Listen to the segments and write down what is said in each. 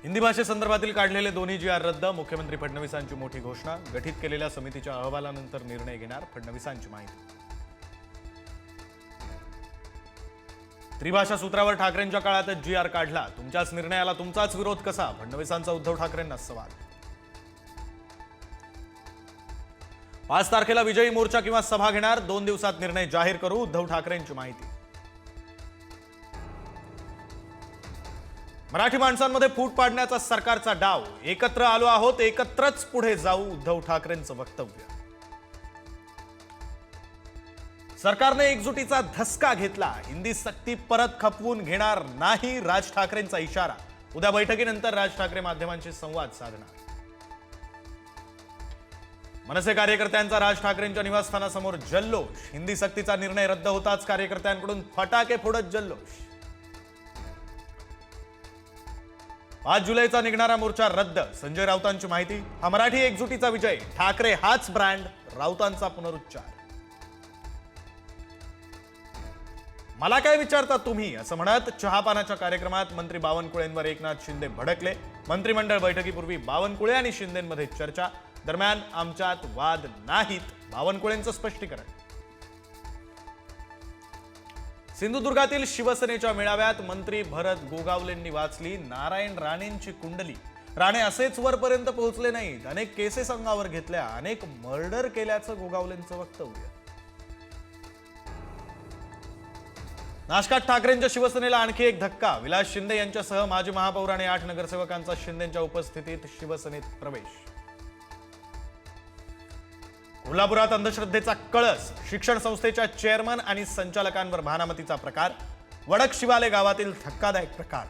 हिंदी भाषेसंदर्भातील काढलेले दोन्ही जी.आर रद्द. मुख्यमंत्री फडणवीसांची मोठी घोषणा. गठीत केलेल्या समितीच्या अहवालानंतर निर्णय घेणार. फडणवीसांची माहिती. त्रिभाषा सूत्रावर ठाकरेंच्या काळातच जी.आर काढला. तुमच्याच निर्णयाला तुमचाच विरोध कसा? फडणवीसांचा उद्धव ठाकरेंना सवाल. 5 तारखेला विजयी मोर्चा किंवा सभा घेणार. 2 दिवसात निर्णय जाहीर करू. उद्धव ठाकरेंची माहिती. मराठी माणसांमध्ये फूट पाडण्याचा सरकारचा डाव. एकत्र आलो आहोत, एकत्रच पुढे जाऊ. उद्धव ठाकरेंचं वक्तव्य. सरकारने एकजुटीचा धसका घेतला. हिंदी सक्ती परत खपवून घेणार नाही. राज ठाकरेंचा इशारा. उद्या बैठकीनंतर राज ठाकरे माध्यमांशी संवाद साधणार. मनसे कार्यकर्त्यांचा राज ठाकरेंच्या निवासस्थानासमोर जल्लोष. हिंदी सक्तीचा निर्णय रद्द होताच कार्यकर्त्यांकडून फटाके फोडत जल्लोष. 5 जुलैचा निघणारा मोर्चा रद्द. संजय राऊतांची माहिती. हा मराठी एकजुटीचा विजय. ठाकरे हाच ब्रँड. राऊतांचा पुनरुच्चार. मला काय विचारता तुम्ही, असं म्हणत चहापानाच्या कार्यक्रमात मंत्री बावनकुळेंवर एकनाथ शिंदे भडकले. मंत्रिमंडळ बैठकीपूर्वी बावनकुळे आणि शिंदेंमध्ये चर्चा. दरम्यान आमच्यात वाद नाहीत. बावनकुळेंचं स्पष्टीकरण. सिंधुदुर्गातील शिवसेनेच्या मेळाव्यात मंत्री भरत गोगावलेंनी वाचली नारायण राणेंची कुंडली. राणे असेच वरपर्यंत पोहोचले नाहीत. अनेक केसेस अंगावर घेतल्या. अनेक मर्डर केल्याचं गोगावलेंचं वक्तव्य. नाशकात ठाकरेंच्या शिवसेनेला आणखी एक धक्का. विलास शिंदे यांच्यासह माजी महापौर आणि 8 नगरसेवकांचा शिंदेंच्या उपस्थितीत शिवसेनेत प्रवेश. कोल्हापुरात अंधश्रद्धेचा कळस. शिक्षण संस्थेच्या चेअरमन आणि संचालकांवर भानामतीचा प्रकार. वडक शिवाले गावातील धक्कादायक प्रकार.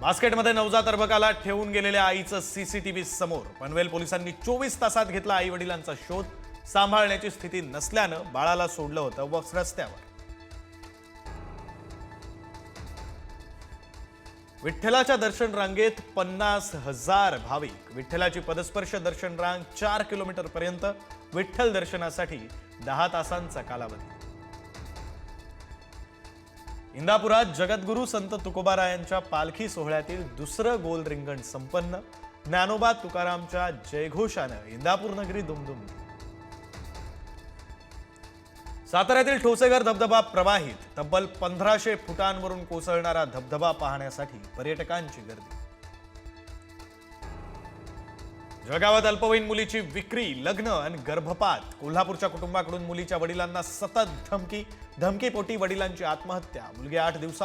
बास्केटमध्ये नवजात अर्भकाला ठेवून गेलेल्या आईचं सीसीटीव्ही समोर. पनवेल पोलिसांनी 24 तासात घेतला आई वडिलांचा शोध. सांभाळण्याची स्थिती नसल्यानं बाळाला सोडलं होतं रस्त्यावर. विठ्ठलाच्या दर्शन रांगेत 50,000 भाविक. विठ्ठलाची पदस्पर्श दर्शन रांग 4 किलोमीटर पर्यंत. विठ्ठल दर्शनासाठी 10 तासांचा कालावधी. इंदापुरात जगद्गुरू संत तुकोबारायांच्या पालखी सोहळ्यातील दुसरं गोल रिंगण संपन्न. ज्ञानोबा तुकारामच्या जयघोषानं इंदापूर नगरी दुमदुमली. साताऱ्यातील ठोसेघर धबधबा प्रवाहित. तब्बल 1500 फुटांवरून कोसळणारा धबधबा पाहण्यासाठी पर्यटकांची गर्दी. जळगावात अल्पवयीन मुलीची विक्री, लग्न आणि गर्भपात. कोल्हापूरच्या कुटुंबाकडून मुलीच्या वडिलांना सतत धमकी. धमकीपोटी वडिलांची आत्महत्या. मुलगी 8 दिवसांपूर्वी